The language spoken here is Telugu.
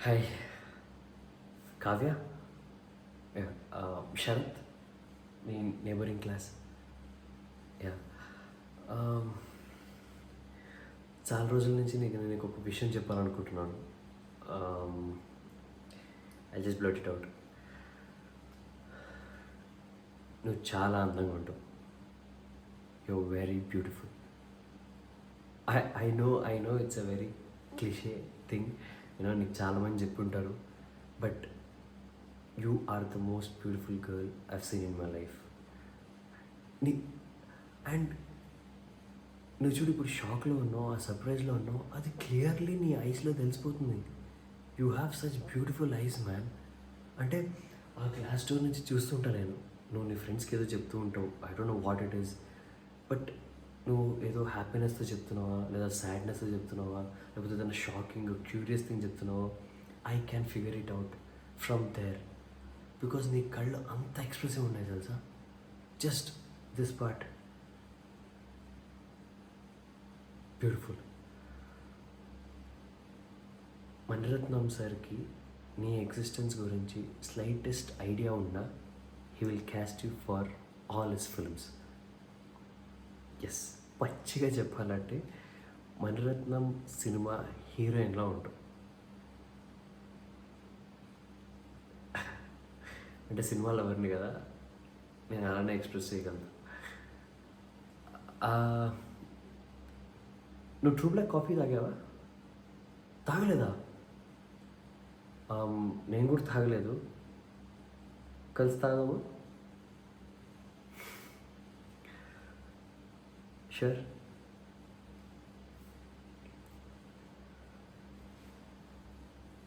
హాయ్ కావ్య, శరత్, మీ నేబరింగ్ క్లాస్. యా, చాలా రోజుల నుంచి నేను ఒక విషయం చెప్పాలనుకుంటున్నాను. I just blurt it out. నువ్వు చాలా అందంగా ఉంటావు. You are very beautiful. I know it's a very cliche thing, నీకు చాలామంది చెప్పుంటారు, but you are the most beautiful girl I've seen in my life. And నువ్వు చూడు, ఇప్పుడు షాక్లో ఉన్నావు, ఆ సర్ప్రైజ్లో ఉన్నావు, అది క్లియర్లీ నీ ఐస్లో తెలిసిపోతుంది. You have such beautiful eyes man. అంటే ఆ గ్లాస్ డోర్ నుంచి చూస్తుంటా నేను, నువ్వు నీ ఫ్రెండ్స్కి ఏదో చెప్తూ ఉంటావు. I don't know what it is, but నువ్వు ఏదో హ్యాపీనెస్తో చెప్తున్నావా, లేదా సాడ్నెస్తో చెప్తున్నావా, లేకపోతే ఏదైనా షాకింగ్ క్యూరియస్ థింగ్ చెప్తున్నావా, I can figure it out from there. Because నీ కళ్ళు అంత ఎక్స్ప్రెసివ్ ఉన్నాయి తెలుసా. Just this part beautiful. Mani Ratnam సార్కి నీ ఎగ్జిస్టెన్స్ గురించి స్లైటెస్ట్ ఐడియా ఉన్నా, he will cast you for all his films. Yes, పచ్చిగా చెప్పాలంటే మణిరత్నం సినిమా హీరోయిన్లా ఉంటాం. అంటే సినిమాలో ఎవరిని కదా, నేను అలానే ఎక్స్ప్రెస్ చేయగలను. నువ్వు ట్రూ బ్లాక్ కాఫీ తాగావా? తాగలేదా? నేను కూడా తాగలేదు. కలిసి తాగదాము. షూర్.